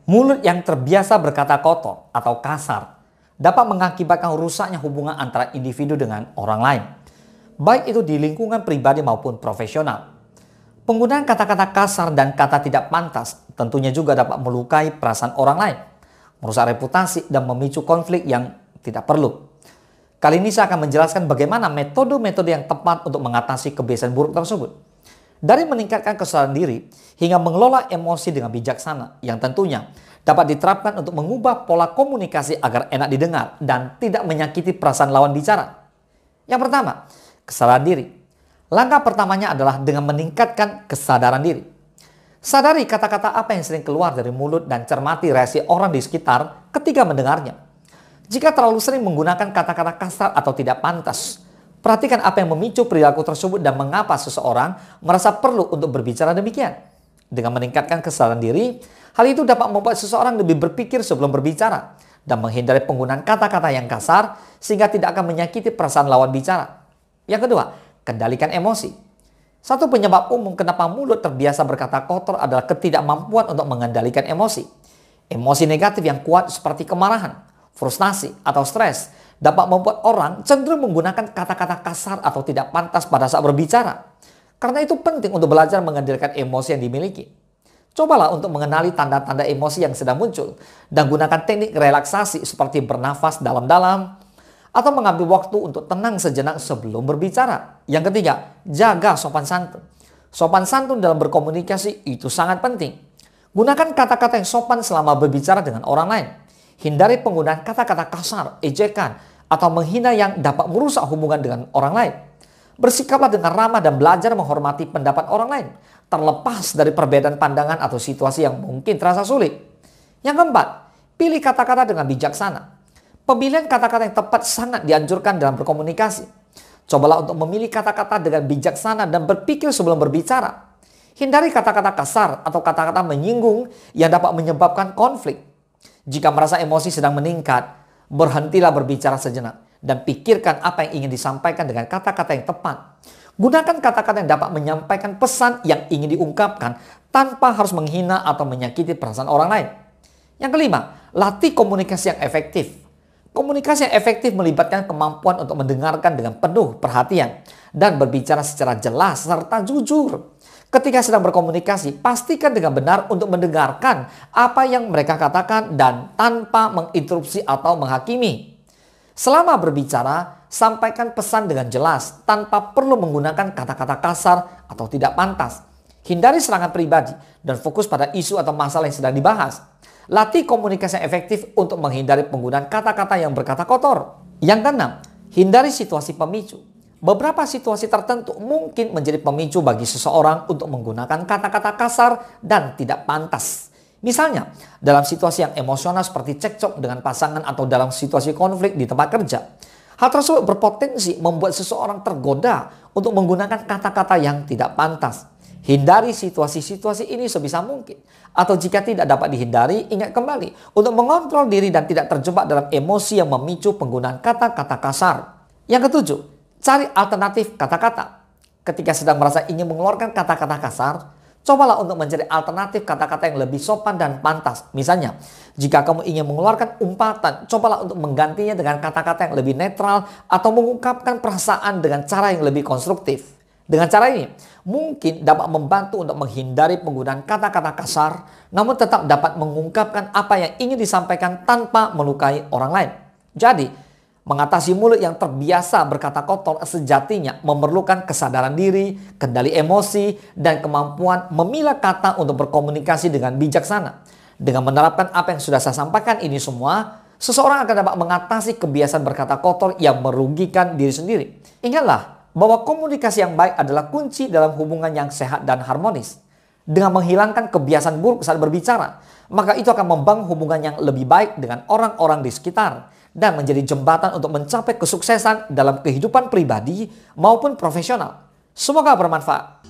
Mulut yang terbiasa berkata kotor atau kasar dapat mengakibatkan rusaknya hubungan antara individu dengan orang lain, baik itu di lingkungan pribadi maupun profesional. Penggunaan kata-kata kasar dan kata tidak pantas tentunya juga dapat melukai perasaan orang lain, merusak reputasi dan memicu konflik yang tidak perlu. Kali ini saya akan menjelaskan bagaimana metode-metode yang tepat untuk mengatasi kebiasaan buruk tersebut. Dari meningkatkan kesadaran diri hingga mengelola emosi dengan bijaksana yang tentunya dapat diterapkan untuk mengubah pola komunikasi agar enak didengar dan tidak menyakiti perasaan lawan bicara. Yang pertama, kesadaran diri. Langkah pertamanya adalah dengan meningkatkan kesadaran diri. Sadari kata-kata apa yang sering keluar dari mulut dan cermati reaksi orang di sekitar ketika mendengarnya. Jika terlalu sering menggunakan kata-kata kasar atau tidak pantas, perhatikan apa yang memicu perilaku tersebut dan mengapa seseorang merasa perlu untuk berbicara demikian. Dengan meningkatkan kesadaran diri, hal itu dapat membuat seseorang lebih berpikir sebelum berbicara dan menghindari penggunaan kata-kata yang kasar sehingga tidak akan menyakiti perasaan lawan bicara. Yang kedua, kendalikan emosi. Satu penyebab umum kenapa mulut terbiasa berkata kotor adalah ketidakmampuan untuk mengendalikan emosi. Emosi negatif yang kuat seperti kemarahan, frustasi, atau stres dapat membuat orang cenderung menggunakan kata-kata kasar atau tidak pantas pada saat berbicara. Karena itu penting untuk belajar mengendalikan emosi yang dimiliki. Cobalah untuk mengenali tanda-tanda emosi yang sedang muncul dan gunakan teknik relaksasi seperti bernafas dalam-dalam atau mengambil waktu untuk tenang sejenak sebelum berbicara. Yang ketiga, jaga sopan santun. Sopan santun dalam berkomunikasi itu sangat penting. Gunakan kata-kata yang sopan selama berbicara dengan orang lain. Hindari penggunaan kata-kata kasar, ejekan, atau menghina yang dapat merusak hubungan dengan orang lain. Bersikaplah dengan ramah dan belajar menghormati pendapat orang lain, terlepas dari perbedaan pandangan atau situasi yang mungkin terasa sulit. Yang keempat, pilih kata-kata dengan bijaksana. Pemilihan kata-kata yang tepat sangat dianjurkan dalam berkomunikasi. Cobalah untuk memilih kata-kata dengan bijaksana dan berpikir sebelum berbicara. Hindari kata-kata kasar atau kata-kata menyinggung yang dapat menyebabkan konflik. Jika merasa emosi sedang meningkat, berhentilah berbicara sejenak dan pikirkan apa yang ingin disampaikan dengan kata-kata yang tepat. Gunakan kata-kata yang dapat menyampaikan pesan yang ingin diungkapkan tanpa harus menghina atau menyakiti perasaan orang lain. Yang kelima, latih komunikasi yang efektif. Komunikasi yang efektif melibatkan kemampuan untuk mendengarkan dengan penuh perhatian dan berbicara secara jelas serta jujur. Ketika sedang berkomunikasi, pastikan dengan benar untuk mendengarkan apa yang mereka katakan dan tanpa menginterupsi atau menghakimi. Selama berbicara, sampaikan pesan dengan jelas tanpa perlu menggunakan kata-kata kasar atau tidak pantas. Hindari serangan pribadi dan fokus pada isu atau masalah yang sedang dibahas. Latih komunikasi yang efektif untuk menghindari penggunaan kata-kata yang berkata kotor. Yang keenam, hindari situasi pemicu. Beberapa situasi tertentu mungkin menjadi pemicu bagi seseorang untuk menggunakan kata-kata kasar dan tidak pantas. Misalnya, dalam situasi yang emosional seperti cekcok dengan pasangan atau dalam situasi konflik di tempat kerja. Hal tersebut berpotensi membuat seseorang tergoda untuk menggunakan kata-kata yang tidak pantas. Hindari situasi-situasi ini sebisa mungkin. Atau jika tidak dapat dihindari, ingat kembali untuk mengontrol diri dan tidak terjebak dalam emosi yang memicu penggunaan kata-kata kasar. Yang ketujuh, cari alternatif kata-kata. Ketika sedang merasa ingin mengeluarkan kata-kata kasar, cobalah untuk mencari alternatif kata-kata yang lebih sopan dan pantas. Misalnya, jika kamu ingin mengeluarkan umpatan, cobalah untuk menggantinya dengan kata-kata yang lebih netral atau mengungkapkan perasaan dengan cara yang lebih konstruktif. Dengan cara ini, mungkin dapat membantu untuk menghindari penggunaan kata-kata kasar, namun tetap dapat mengungkapkan apa yang ingin disampaikan tanpa melukai orang lain. Jadi, mengatasi mulut yang terbiasa berkata kotor sejatinya memerlukan kesadaran diri, kendali emosi, dan kemampuan memilah kata untuk berkomunikasi dengan bijaksana. Dengan menerapkan apa yang sudah saya sampaikan ini semua, seseorang akan dapat mengatasi kebiasaan berkata kotor yang merugikan diri sendiri. Ingatlah bahwa komunikasi yang baik adalah kunci dalam hubungan yang sehat dan harmonis. Dengan menghilangkan kebiasaan buruk saat berbicara, maka itu akan membangun hubungan yang lebih baik dengan orang-orang di sekitar dan menjadi jembatan untuk mencapai kesuksesan dalam kehidupan pribadi maupun profesional. Semoga bermanfaat.